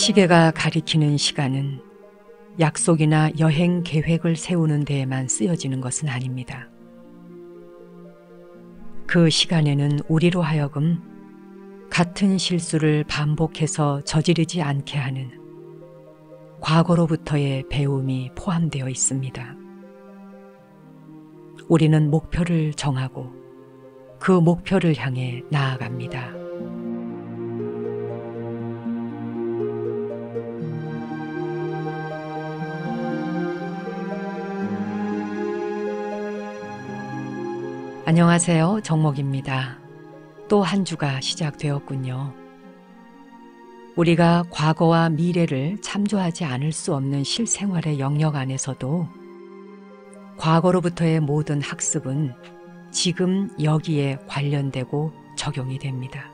시계가 가리키는 시간은 약속이나 여행 계획을 세우는 데에만 쓰여지는 것은 아닙니다. 그 시간에는 우리로 하여금 같은 실수를 반복해서 저지르지 않게 하는 과거로부터의 배움이 포함되어 있습니다. 우리는 목표를 정하고 그 목표를 향해 나아갑니다. 안녕하세요. 정목입니다. 또 한 주가 시작되었군요. 우리가 과거와 미래를 참조하지 않을 수 없는 실생활의 영역 안에서도 과거로부터의 모든 학습은 지금 여기에 관련되고 적용이 됩니다.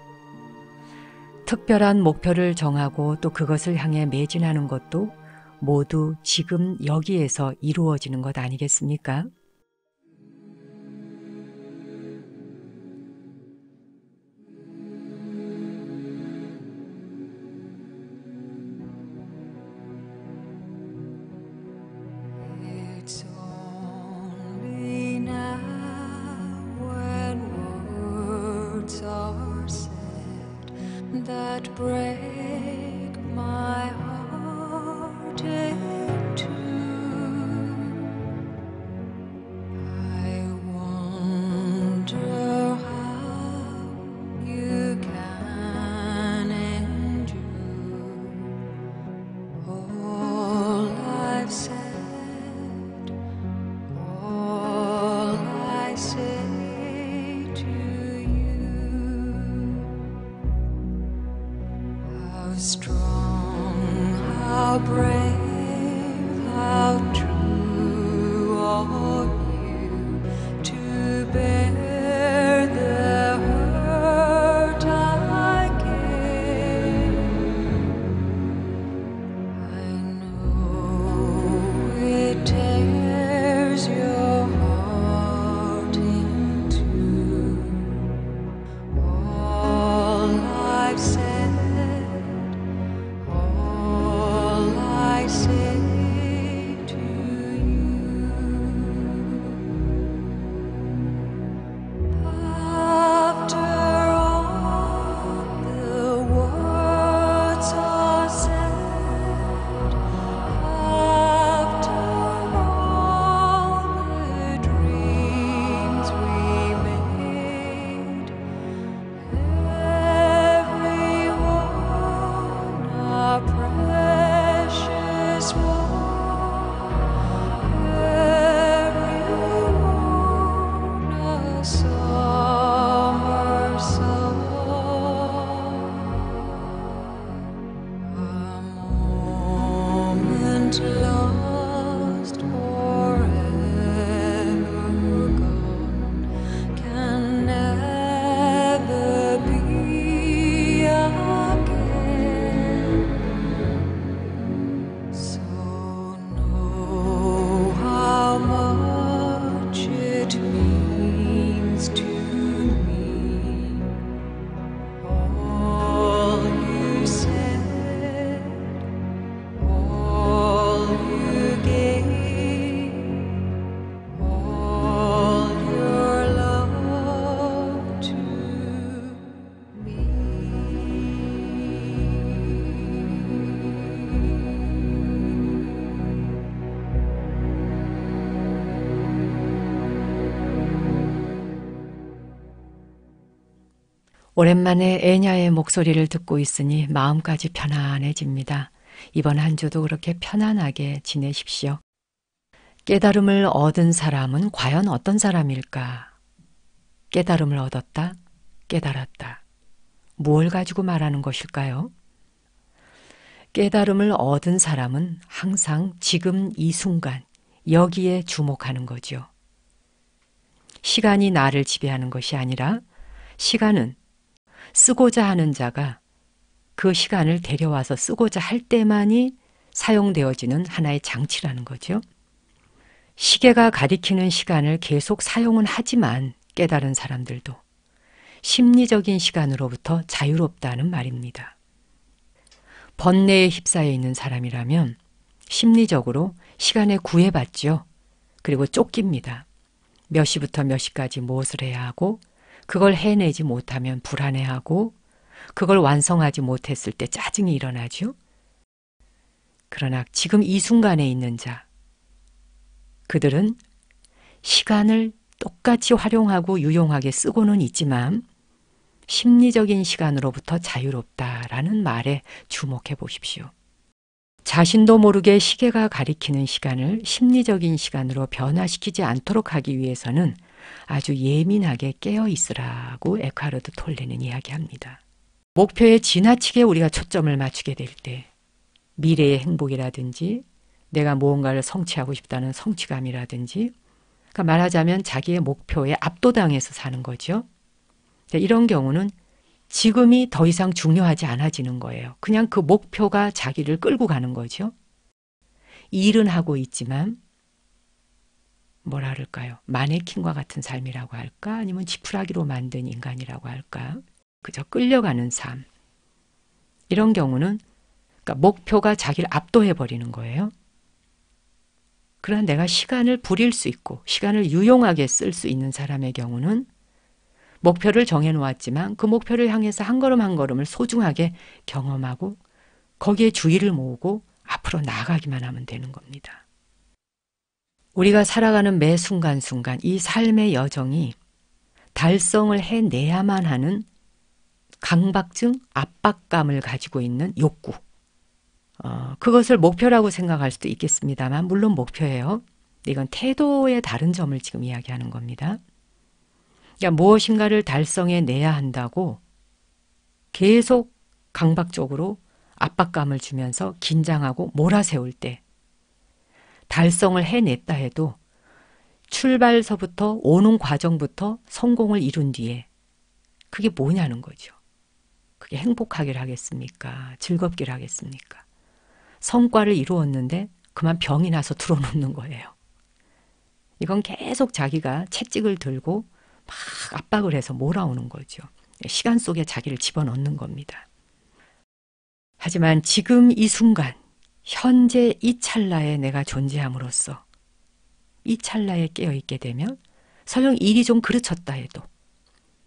특별한 목표를 정하고 또 그것을 향해 매진하는 것도 모두 지금 여기에서 이루어지는 것 아니겠습니까? That break my heart in two. I wonder how you can endure all I've said, all I say to you. How strong, how brave, how true are you to bear the hurt I gave. I know it tears your heart in two. All I've said, all I say to you. After all the words are said, after all the dreams we made, every one a precious one, every one a summer song, a moment lost, forever gone, can never be again. So know how much it means to me. All you said, all you gave, all your love to 오랜만에 애냐의 목소리를 듣고 있으니 마음까지 편안해집니다. 이번 한 주도 그렇게 편안하게 지내십시오. 깨달음을 얻은 사람은 과연 어떤 사람일까? 깨달음을 얻었다, 깨달았다. 무엇을 가지고 말하는 것일까요? 깨달음을 얻은 사람은 항상 지금 이 순간, 여기에 주목하는 거죠. 시간이 나를 지배하는 것이 아니라 시간은 쓰고자 하는 자가 그 시간을 데려와서 쓰고자 할 때만이 사용되어지는 하나의 장치라는 거죠. 시계가 가리키는 시간을 계속 사용은 하지만 깨달은 사람들도 심리적인 시간으로부터 자유롭다는 말입니다. 번뇌에 휩싸여 있는 사람이라면 심리적으로 시간에 구애받죠. 그리고 쫓깁니다. 몇 시부터 몇 시까지 무엇을 해야 하고 그걸 해내지 못하면 불안해하고 그걸 완성하지 못했을 때 짜증이 일어나죠. 그러나 지금 이 순간에 있는 자, 그들은 시간을 똑같이 활용하고 유용하게 쓰고는 있지만 심리적인 시간으로부터 자유롭다라는 말에 주목해 보십시오. 자신도 모르게 시계가 가리키는 시간을 심리적인 시간으로 변화시키지 않도록 하기 위해서는 아주 예민하게 깨어 있으라고 에크하르트 톨레는 이야기합니다. 목표에 지나치게 우리가 초점을 맞추게 될 때 미래의 행복이라든지 내가 무언가를 성취하고 싶다는 성취감이라든지, 그러니까 말하자면 자기의 목표에 압도당해서 사는 거죠. 이런 경우는 지금이 더 이상 중요하지 않아지는 거예요. 그냥 그 목표가 자기를 끌고 가는 거죠. 일은 하고 있지만 뭐라 그럴까요? 마네킹과 같은 삶이라고 할까? 아니면 지푸라기로 만든 인간이라고 할까? 그저 끌려가는 삶. 이런 경우는 그러니까 목표가 자기를 압도해버리는 거예요. 그러나 내가 시간을 부릴 수 있고 시간을 유용하게 쓸 수 있는 사람의 경우는 목표를 정해놓았지만 그 목표를 향해서 한 걸음 한 걸음을 소중하게 경험하고 거기에 주의를 모으고 앞으로 나아가기만 하면 되는 겁니다. 우리가 살아가는 매 순간순간 이 삶의 여정이 달성을 해내야만 하는 강박증, 압박감을 가지고 있는 욕구. 그것을 목표라고 생각할 수도 있겠습니다만 물론 목표예요. 이건 태도의 다른 점을 지금 이야기하는 겁니다. 그러니까 무엇인가를 달성해내야 한다고 계속 강박적으로 압박감을 주면서 긴장하고 몰아세울 때 달성을 해냈다 해도 출발서부터 오는 과정부터 성공을 이룬 뒤에 그게 뭐냐는 거죠. 그게 행복하길 하겠습니까? 즐겁길 하겠습니까? 성과를 이루었는데 그만 병이 나서 들어놓는 거예요. 이건 계속 자기가 채찍을 들고 막 압박을 해서 몰아오는 거죠. 시간 속에 자기를 집어넣는 겁니다. 하지만 지금 이 순간, 현재 이 찰나에 내가 존재함으로써 이 찰나에 깨어있게 되면 설령 일이 좀 그르쳤다 해도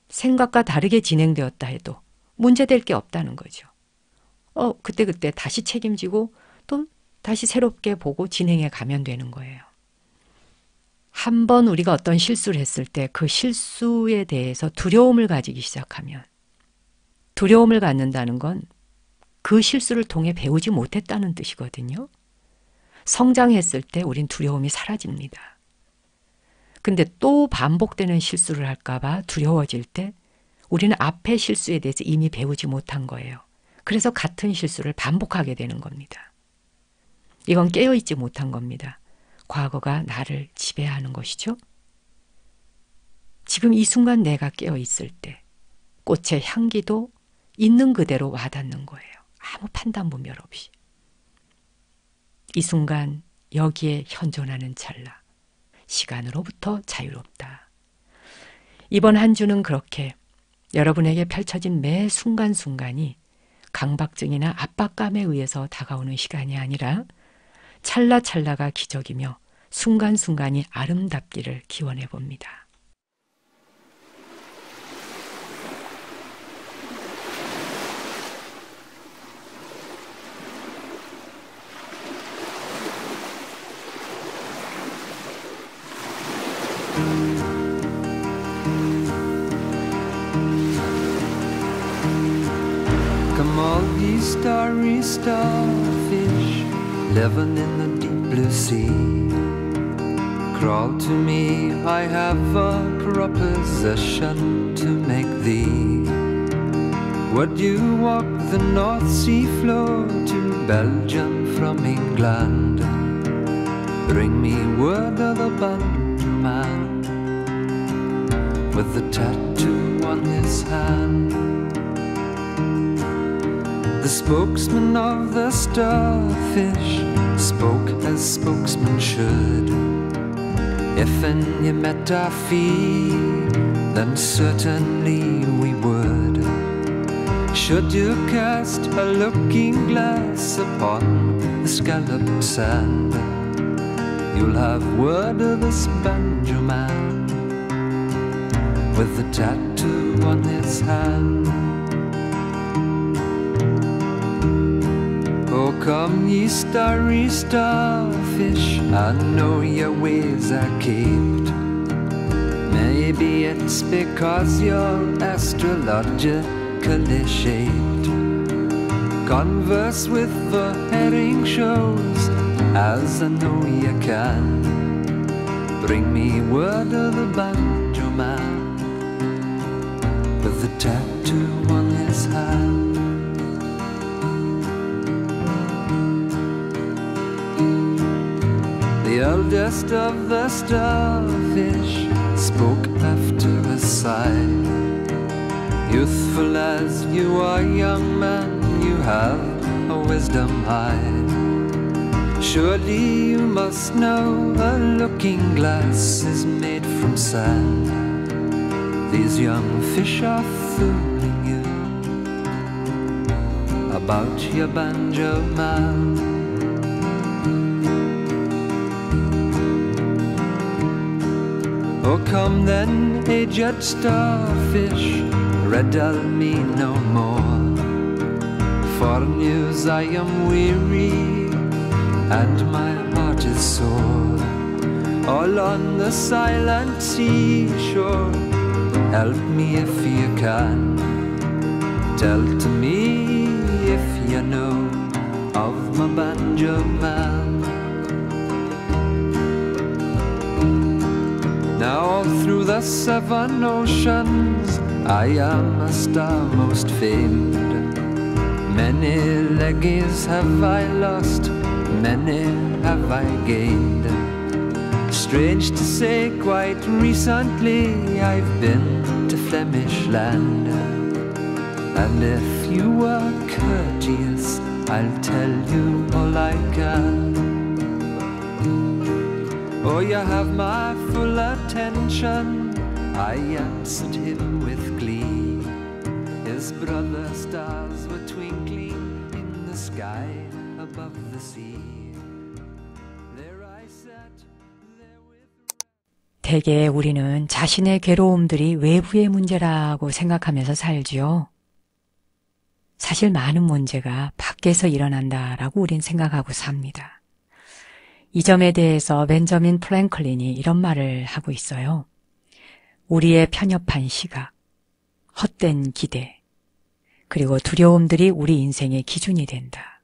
생각과 다르게 진행되었다 해도 문제될 게 없다는 거죠. 그때 다시 책임지고 또 다시 새롭게 보고 진행해 가면 되는 거예요. 한번 우리가 어떤 실수를 했을 때 그 실수에 대해서 두려움을 가지기 시작하면 두려움을 갖는다는 건 그 실수를 통해 배우지 못했다는 뜻이거든요. 성장했을 때 우린 두려움이 사라집니다. 근데 또 반복되는 실수를 할까 봐 두려워질 때 우리는 앞의 실수에 대해서 이미 배우지 못한 거예요. 그래서 같은 실수를 반복하게 되는 겁니다. 이건 깨어있지 못한 겁니다. 과거가 나를 지배하는 것이죠. 지금 이 순간 내가 깨어있을 때 꽃의 향기도 있는 그대로 와닿는 거예요. 아무 판단 분별 없이. 이 순간 여기에 현존하는 찰나, 시간으로부터 자유롭다. 이번 한 주는 그렇게 여러분에게 펼쳐진 매 순간순간이 강박증이나 압박감에 의해서 다가오는 시간이 아니라 찰나찰나가 기적이며 순간순간이 아름답기를 기원해 봅니다. Come all ye starry starfish living in the deep blue sea, crawl to me, I have a proposition to make thee. Would you walk the North Sea floor to Belgium from England? Bring me word of the Bantu man with the tattoo on his hand. The spokesman of the starfish spoke as spokesman should. If in you met our feet, then certainly we would Should you cast a looking glass upon the scalloped sand, you'll have word of this banjo man with the tattoo on his hand. Oh, come ye starry starfish, I know your ways are caped. Maybe it's because you're astrologically shaped. Converse with the herring shows, as I know you can. Bring me word of the banjo man with the tattoo on his hand. The eldest of the starfish spoke after a sigh. Youthful as you are, young man, you have a wisdom high. Surely you must know a looking glass is made from sand. These young fish are fooling you about your banjo man. Oh, come then, aged starfish, riddle me no more. For news I am weary, and my heart is sore. All on the silent seashore, help me if you can. Tell to me if you know of my banjo man. Now through the 7 oceans I am a star most famed. Many leggies have I lost, many have I gained. Strange to say, quite recently I've been to Flemish land. And if you were courteous, I'll tell you all I can. Oh, you have my full attention, I answered him with glee. His brother stars were twinkling in the sky above the sea. There I sat, there with... 대개 우리는 자신의 괴로움들이 외부의 문제라고 생각하면서 살지요. 사실 많은 문제가 밖에서 일어난다라고 우린 생각하고 삽니다. 이 점에 대해서 벤저민 프랭클린이 이런 말을 하고 있어요. 우리의 편협한 시각, 헛된 기대, 그리고 두려움들이 우리 인생의 기준이 된다.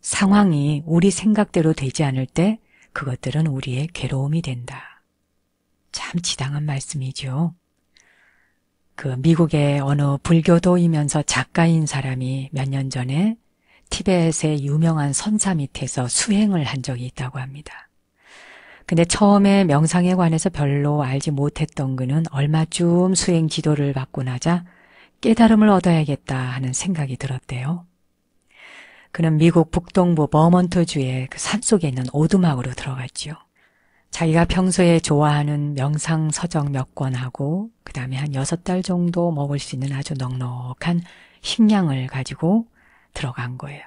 상황이 우리 생각대로 되지 않을 때 그것들은 우리의 괴로움이 된다. 참 지당한 말씀이죠. 그 미국의 어느 불교도이면서 작가인 사람이 몇 년 전에 티벳의 유명한 선사 밑에서 수행을 한 적이 있다고 합니다. 근데 처음에 명상에 관해서 별로 알지 못했던 그는 얼마쯤 수행 지도를 받고 나자 깨달음을 얻어야겠다 하는 생각이 들었대요. 그는 미국 북동부 버먼트주의 그 산속에 있는 오두막으로 들어갔죠. 자기가 평소에 좋아하는 명상 서적 몇 권하고 그 다음에 한 6달 정도 먹을 수 있는 아주 넉넉한 식량을 가지고 들어간 거예요.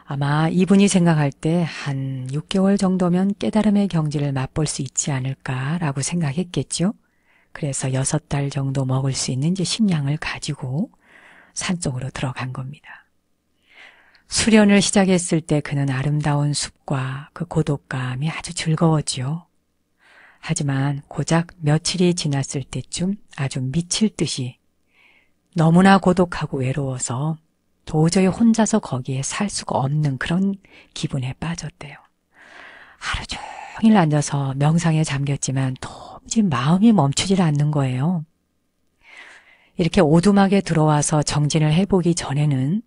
아마 이분이 생각할 때 한 6개월 정도면 깨달음의 경지를 맛볼 수 있지 않을까라고 생각했겠죠. 그래서 6달 정도 먹을 수 있는 이제 식량을 가지고 산속으로 들어간 겁니다. 수련을 시작했을 때 그는 아름다운 숲과 그 고독감이 아주 즐거웠지요. 하지만 고작 며칠이 지났을 때쯤 아주 미칠 듯이 너무나 고독하고 외로워서 도저히 혼자서 거기에 살 수가 없는 그런 기분에 빠졌대요. 하루 종일 앉아서 명상에 잠겼지만 도무지 마음이 멈추질 않는 거예요. 이렇게 오두막에 들어와서 정진을 해보기 전에는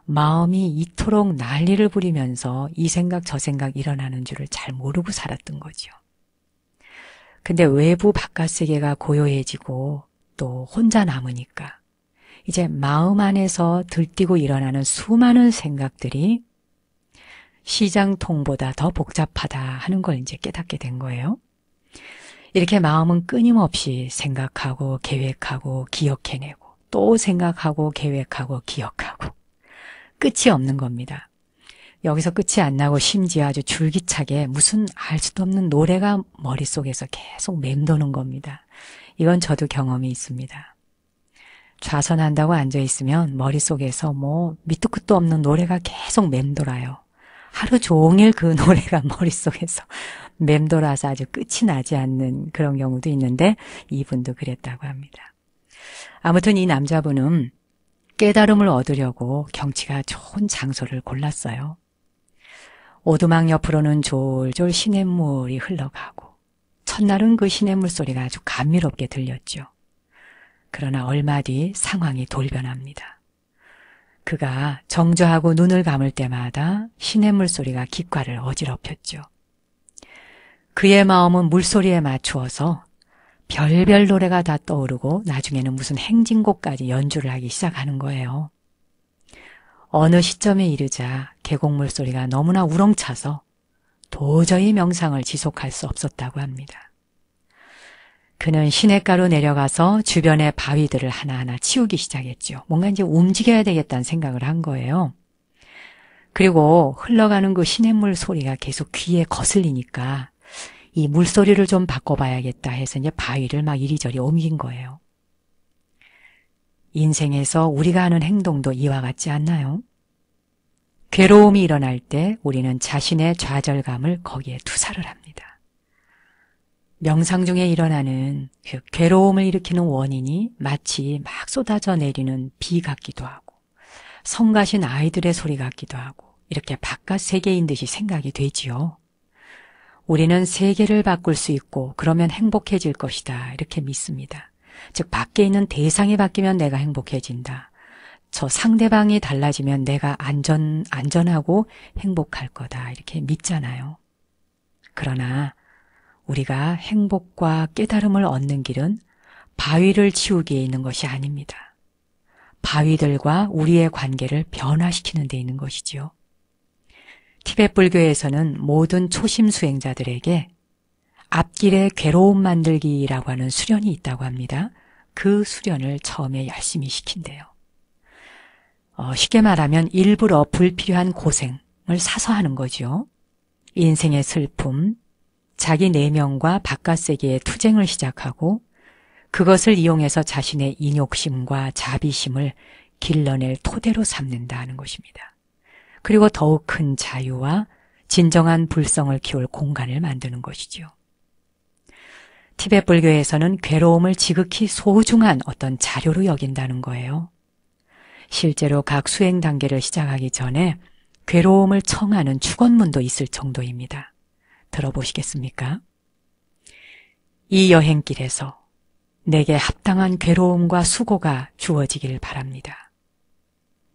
마음이 이토록 난리를 부리면서 이 생각 저 생각 일어나는 줄을 잘 모르고 살았던 거죠. 근데 외부 바깥 세계가 고요해지고 또 혼자 남으니까 이제 마음 안에서 들뛰고 일어나는 수많은 생각들이 시장통보다 더 복잡하다 하는 걸 이제 깨닫게 된 거예요. 이렇게 마음은 끊임없이 생각하고 계획하고 기억해내고 또 생각하고 계획하고 기억하고 끝이 없는 겁니다. 여기서 끝이 안 나고 심지어 아주 줄기차게 무슨 알 수도 없는 노래가 머릿속에서 계속 맴도는 겁니다. 이건 저도 경험이 있습니다. 좌선한다고 앉아있으면 머릿속에서 밑도 끝도 없는 노래가 계속 맴돌아요. 하루 종일 그 노래가 머릿속에서 맴돌아서 아주 끝이 나지 않는 그런 경우도 있는데 이분도 그랬다고 합니다. 아무튼 이 남자분은 깨달음을 얻으려고 경치가 좋은 장소를 골랐어요. 오두막 옆으로는 졸졸 시냇물이 흘러가고 첫날은 그 시냇물 소리가 아주 감미롭게 들렸죠. 그러나 얼마 뒤 상황이 돌변합니다. 그가 정저하고 눈을 감을 때마다 시냇물 소리가 귓가를 어지럽혔죠. 그의 마음은 물소리에 맞추어서 별별 노래가 다 떠오르고 나중에는 무슨 행진곡까지 연주를 하기 시작하는 거예요. 어느 시점에 이르자 계곡물 소리가 너무나 우렁차서 도저히 명상을 지속할 수 없었다고 합니다. 그는 시냇가로 내려가서 주변의 바위들을 하나하나 치우기 시작했죠. 뭔가 이제 움직여야 되겠다는 생각을 한 거예요. 그리고 흘러가는 그 시냇물 소리가 계속 귀에 거슬리니까 이 물소리를 좀 바꿔봐야겠다 해서 이제 바위를 막 이리저리 옮긴 거예요. 인생에서 우리가 하는 행동도 이와 같지 않나요? 괴로움이 일어날 때 우리는 자신의 좌절감을 거기에 투사를 합니다. 명상 중에 일어나는 그 괴로움을 일으키는 원인이 마치 막 쏟아져 내리는 비 같기도 하고 성가신 아이들의 소리 같기도 하고 이렇게 바깥 세계인 듯이 생각이 되지요. 우리는 세계를 바꿀 수 있고 그러면 행복해질 것이다 이렇게 믿습니다. 즉 밖에 있는 대상이 바뀌면 내가 행복해진다. 저 상대방이 달라지면 내가 안전하고 행복할 거다 이렇게 믿잖아요. 그러나 우리가 행복과 깨달음을 얻는 길은 바위를 치우기에 있는 것이 아닙니다. 바위들과 우리의 관계를 변화시키는 데 있는 것이지요. 티베트 불교에서는 모든 초심 수행자들에게 앞길에 괴로움 만들기라고 하는 수련이 있다고 합니다. 그 수련을 처음에 열심히 시킨대요. 쉽게 말하면 일부러 불필요한 고생을 사서 하는 거죠. 인생의 슬픔, 자기 내면과 바깥 세계의 투쟁을 시작하고 그것을 이용해서 자신의 인욕심과 자비심을 길러낼 토대로 삼는다 는 것입니다. 그리고 더욱 큰 자유와 진정한 불성을 키울 공간을 만드는 것이죠. 티베트 불교에서는 괴로움을 지극히 소중한 어떤 자료로 여긴다는 거예요. 실제로 각 수행 단계를 시작하기 전에 괴로움을 청하는 축원문도 있을 정도입니다. 들어보시겠습니까? 이 여행길에서 내게 합당한 괴로움과 수고가 주어지길 바랍니다.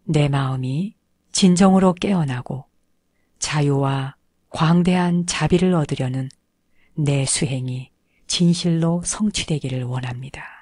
내 마음이 진정으로 깨어나고 자유와 광대한 자비를 얻으려는 내 수행이 진실로 성취되기를 원합니다.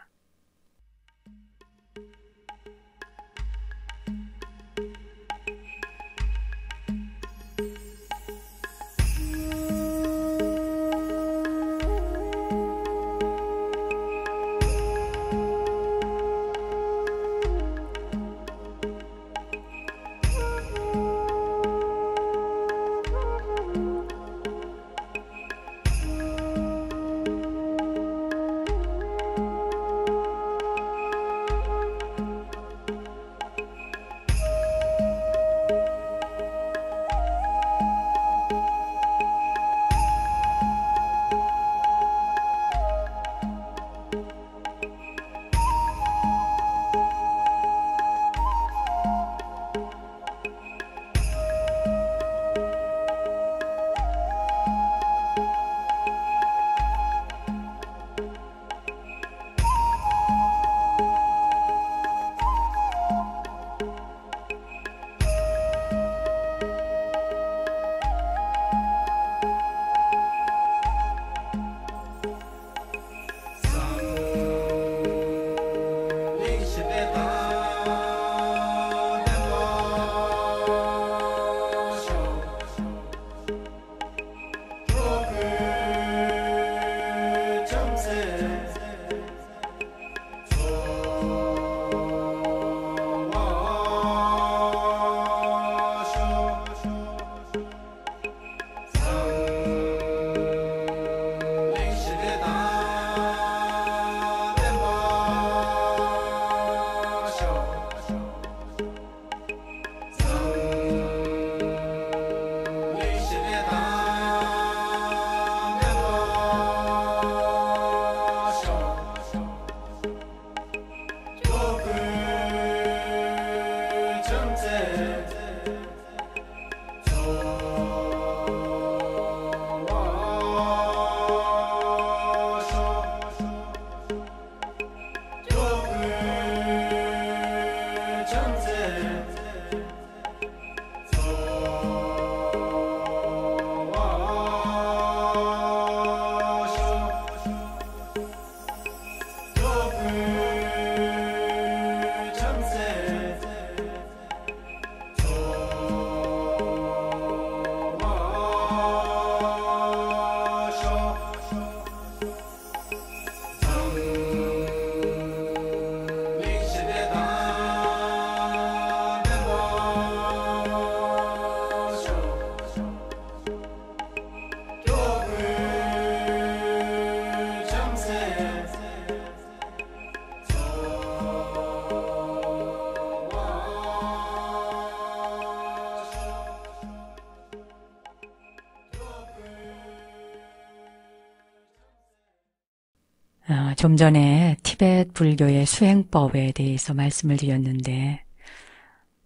좀 전에 티베트 불교의 수행법에 대해서 말씀을 드렸는데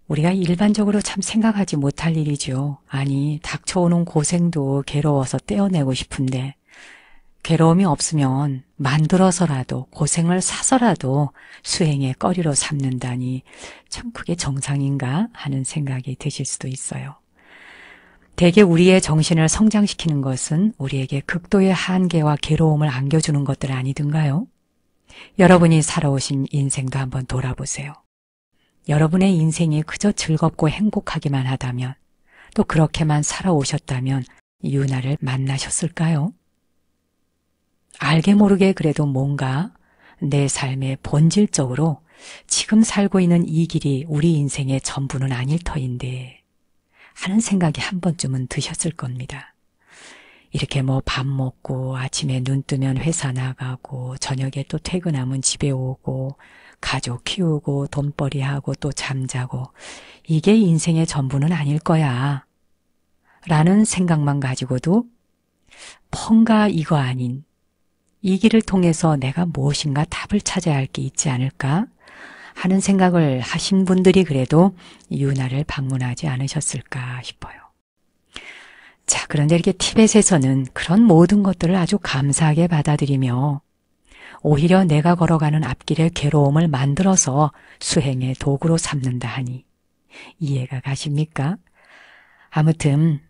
우리가 일반적으로 참 생각하지 못할 일이죠. 아니, 닥쳐오는 고생도 괴로워서 떼어내고 싶은데 괴로움이 없으면 만들어서라도 고생을 사서라도 수행의 거리로 삼는다니 참 그게 정상인가 하는 생각이 드실 수도 있어요. 대개 우리의 정신을 성장시키는 것은 우리에게 극도의 한계와 괴로움을 안겨주는 것들 아니든가요? 여러분이 살아오신 인생도 한번 돌아보세요. 여러분의 인생이 그저 즐겁고 행복하기만 하다면, 또 그렇게만 살아오셨다면 유나를 만나셨을까요? 알게 모르게 그래도 뭔가 내 삶의 본질적으로 지금 살고 있는 이 길이 우리 인생의 전부는 아닐 터인데 하는 생각이 한 번쯤은 드셨을 겁니다. 이렇게 뭐 밥 먹고 아침에 눈 뜨면 회사 나가고 저녁에 또 퇴근하면 집에 오고 가족 키우고 돈벌이하고 또 잠자고 이게 인생의 전부는 아닐 거야 라는 생각만 가지고도 뭔가 이거 아닌 이 길을 통해서 내가 무엇인가 답을 찾아야 할 게 있지 않을까 하는 생각을 하신 분들이 그래도 유나를 방문하지 않으셨을까 싶어요. 자, 그런데 이렇게 티벳에서는 그런 모든 것들을 아주 감사하게 받아들이며 오히려 내가 걸어가는 앞길에 괴로움을 만들어서 수행의 도구로 삼는다 하니 이해가 가십니까? 아무튼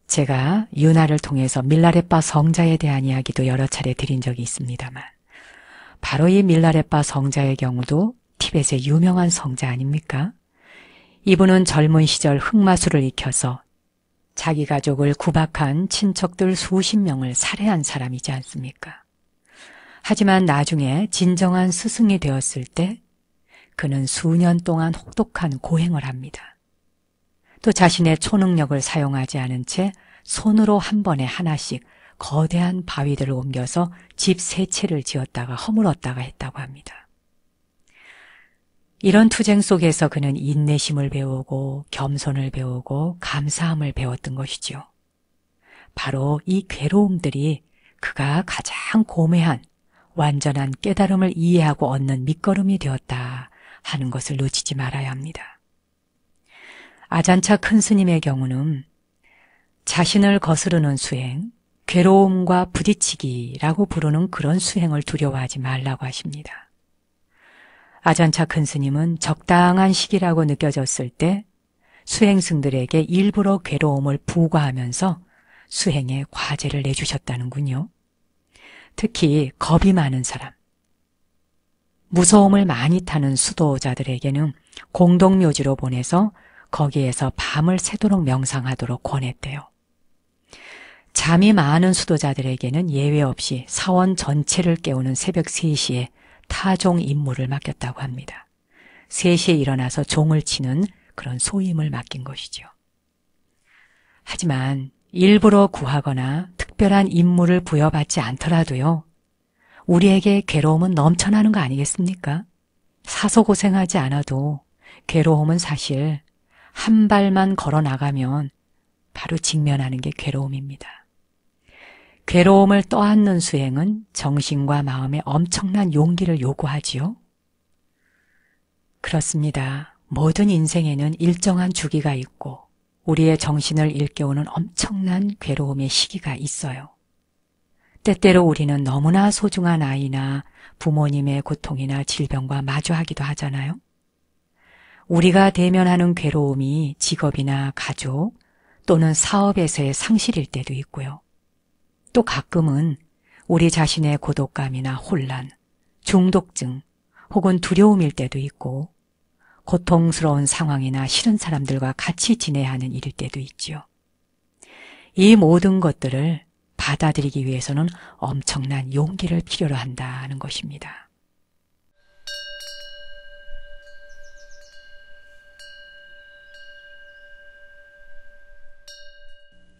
제가 유나를 통해서 밀라레파 성자에 대한 이야기도 여러 차례 드린 적이 있습니다만 바로 이 밀라레파 성자의 경우도 티벳의 유명한 성자 아닙니까? 이분은 젊은 시절 흑마술을 익혀서 자기 가족을 구박한 친척들 수십 명을 살해한 사람이지 않습니까? 하지만 나중에 진정한 스승이 되었을 때 그는 수년 동안 혹독한 고행을 합니다. 또 자신의 초능력을 사용하지 않은 채 손으로 한 번에 하나씩 거대한 바위들을 옮겨서 집 세 채를 지었다가 허물었다가 했다고 합니다. 이런 투쟁 속에서 그는 인내심을 배우고 겸손을 배우고 감사함을 배웠던 것이죠. 바로 이 괴로움들이 그가 가장 고매한 완전한 깨달음을 이해하고 얻는 밑거름이 되었다 하는 것을 놓치지 말아야 합니다. 아잔차 큰 스님의 경우는 자신을 거스르는 수행, 괴로움과 부딪히기라고 부르는 그런 수행을 두려워하지 말라고 하십니다. 아잔차 큰 스님은 적당한 시기라고 느껴졌을 때 수행승들에게 일부러 괴로움을 부과하면서 수행에 과제를 내주셨다는군요. 특히 겁이 많은 사람, 무서움을 많이 타는 수도자들에게는 공동묘지로 보내서 거기에서 밤을 새도록 명상하도록 권했대요. 잠이 많은 수도자들에게는 예외 없이 사원 전체를 깨우는 새벽 3시에 타종 임무를 맡겼다고 합니다. 3시에 일어나서 종을 치는 그런 소임을 맡긴 것이죠. 하지만 일부러 구하거나 특별한 임무를 부여받지 않더라도요. 우리에게 괴로움은 넘쳐나는 거 아니겠습니까? 사서 고생하지 않아도 괴로움은 사실 한 발만 걸어 나가면 바로 직면하는 게 괴로움입니다. 괴로움을 떠안는 수행은 정신과 마음에 엄청난 용기를 요구하지요. 그렇습니다. 모든 인생에는 일정한 주기가 있고 우리의 정신을 일깨우는 엄청난 괴로움의 시기가 있어요. 때때로 우리는 너무나 소중한 아이나 부모님의 고통이나 질병과 마주하기도 하잖아요. 우리가 대면하는 괴로움이 직업이나 가족 또는 사업에서의 상실일 때도 있고요. 또 가끔은 우리 자신의 고독감이나 혼란, 중독증 혹은 두려움일 때도 있고 고통스러운 상황이나 싫은 사람들과 같이 지내야 하는 일일 때도 있죠. 이 모든 것들을 받아들이기 위해서는 엄청난 용기를 필요로 한다는 것입니다.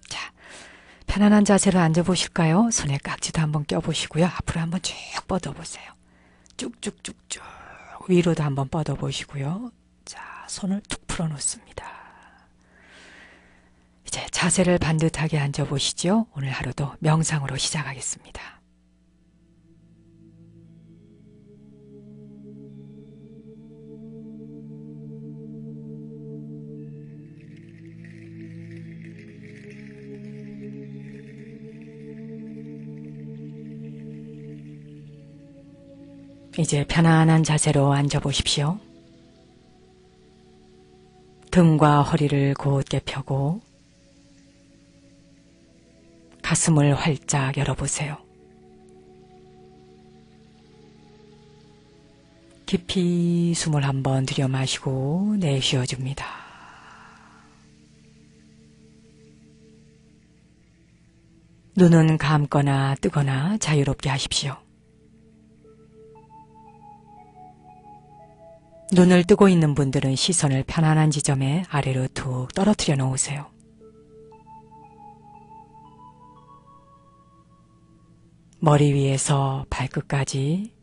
자, 편안한 자세로 앉아보실까요? 손에 깍지도 한번 껴보시고요. 앞으로 한번 쭉 뻗어보세요. 쭉쭉쭉쭉 위로도 한번 뻗어보시고요. 자, 손을 툭 풀어놓습니다. 이제 자세를 반듯하게 앉아보시죠. 오늘 하루도 명상으로 시작하겠습니다. 이제 편안한 자세로 앉아보십시오. 등과 허리를 곧게 펴고 가슴을 활짝 열어보세요. 깊이 숨을 한번 들여 마시고 내쉬어줍니다. 눈은 감거나 뜨거나 자유롭게 하십시오. 눈을 뜨고 있는 분들은 시선을 편안한 지점에 아래로 툭 떨어뜨려 놓으세요. 머리 위에서 발끝까지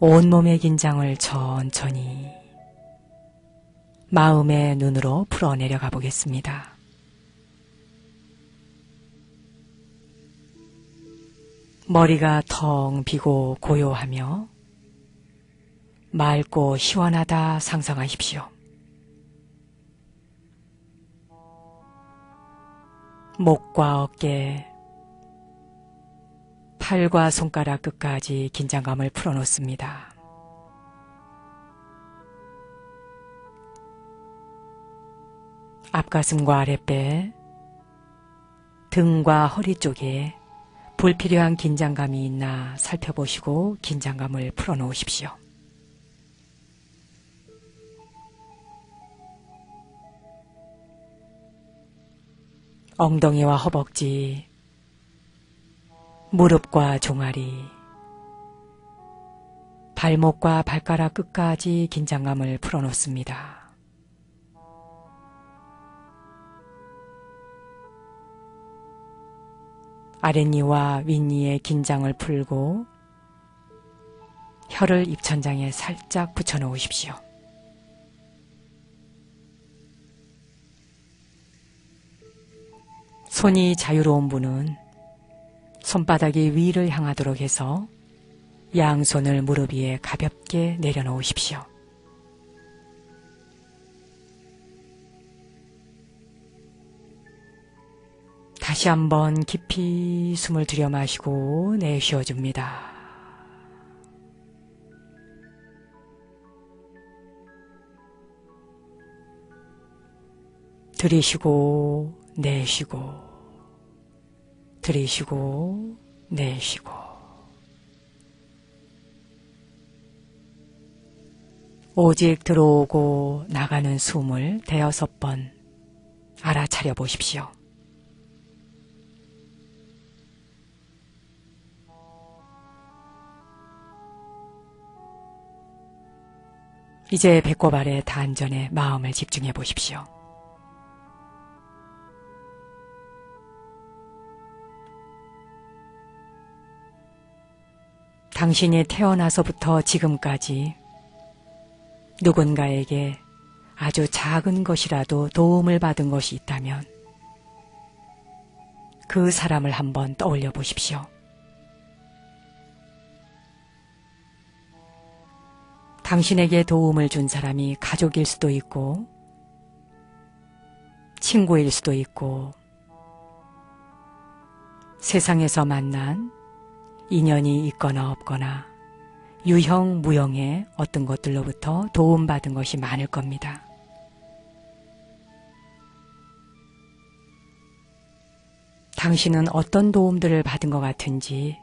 온몸의 긴장을 천천히 마음의 눈으로 풀어 내려가 보겠습니다. 머리가 텅 비고 고요하며 맑고 시원하다 상상하십시오. 목과 어깨, 팔과 손가락 끝까지 긴장감을 풀어놓습니다. 앞가슴과 아랫배, 등과 허리 쪽에 불필요한 긴장감이 있나 살펴보시고 긴장감을 풀어놓으십시오. 엉덩이와 허벅지, 무릎과 종아리, 발목과 발가락 끝까지 긴장감을 풀어놓습니다. 아랫니와 윗니의 긴장을 풀고 혀를 입천장에 살짝 붙여놓으십시오. 손이 자유로운 분은 손바닥이 위를 향하도록 해서 양손을 무릎 위에 가볍게 내려놓으십시오. 다시 한번 깊이 숨을 들여 마시고 내쉬어줍니다. 들이쉬고 내쉬고 들이쉬고 내쉬고 오직 들어오고 나가는 숨을 5번 알아차려 보십시오. 이제 배꼽 아래 단전에 마음을 집중해 보십시오. 당신이 태어나서부터 지금까지 누군가에게 아주 작은 것이라도 도움을 받은 것이 있다면 그 사람을 한번 떠올려 보십시오. 당신에게 도움을 준 사람이 가족일 수도 있고 친구일 수도 있고 세상에서 만난 인연이 있거나 없거나 유형, 무형의 어떤 것들로부터 도움받은 것이 많을 겁니다. 당신은 어떤 도움들을 받은 것 같은지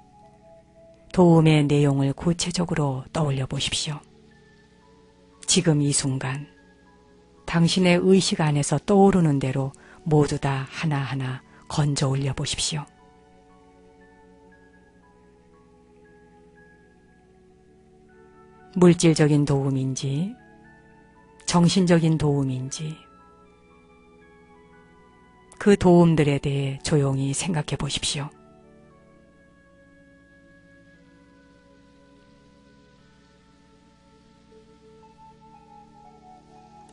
도움의 내용을 구체적으로 떠올려 보십시오. 지금 이 순간 당신의 의식 안에서 떠오르는 대로 모두 다 하나하나 건져 올려 보십시오. 물질적인 도움인지 정신적인 도움인지 그 도움들에 대해 조용히 생각해 보십시오.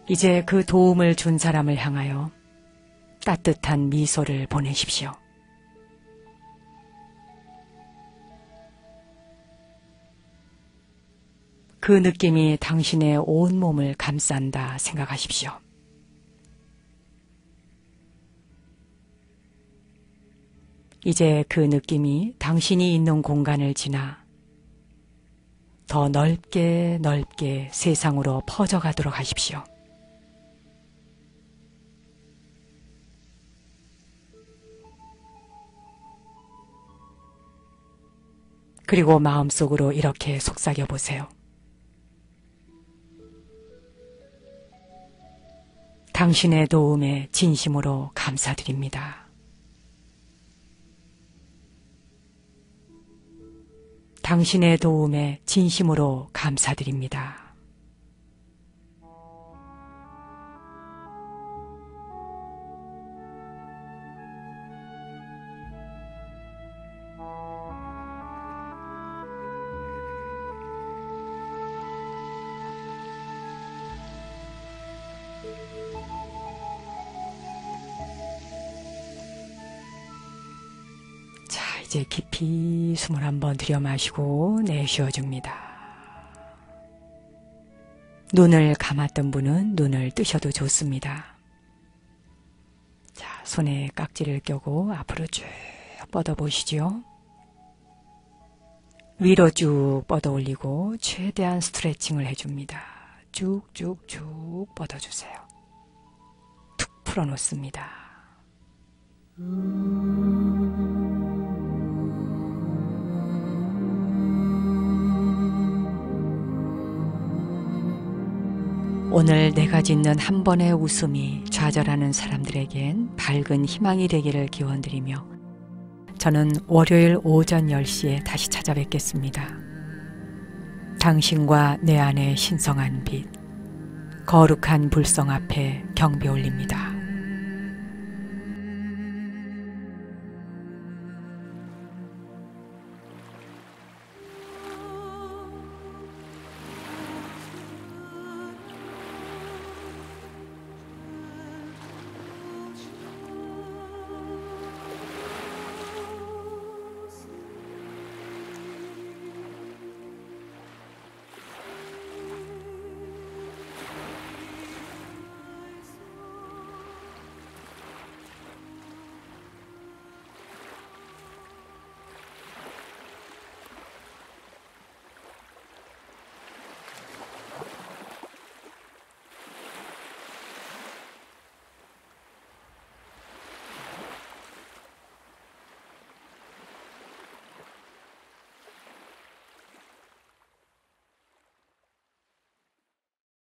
이제 그 도움을 준 사람을 향하여 따뜻한 미소를 보내십시오. 그 느낌이 당신의 온몸을 감싼다 생각하십시오. 이제 그 느낌이 당신이 있는 공간을 지나 더 넓게 넓게 세상으로 퍼져가도록 하십시오. 그리고 마음속으로 이렇게 속삭여 보세요. 당신의 도움에 진심으로 감사드립니다. 당신의 도움에 진심으로 감사드립니다. 이제 깊이 숨을 한번 들여 마시고 내쉬어줍니다. 눈을 감았던 분은 눈을 뜨셔도 좋습니다. 자, 손에 깍지를 껴고 앞으로 쭉 뻗어보시죠. 위로 쭉 뻗어 올리고 최대한 스트레칭을 해줍니다. 쭉쭉쭉 뻗어주세요. 툭 풀어놓습니다. 오늘 내가 짓는 한 번의 웃음이 좌절하는 사람들에겐 밝은 희망이 되기를 기원드리며 저는 월요일 오전 10시에 다시 찾아뵙겠습니다. 당신과 내 안의 신성한 빛, 거룩한 불성 앞에 경배 올립니다.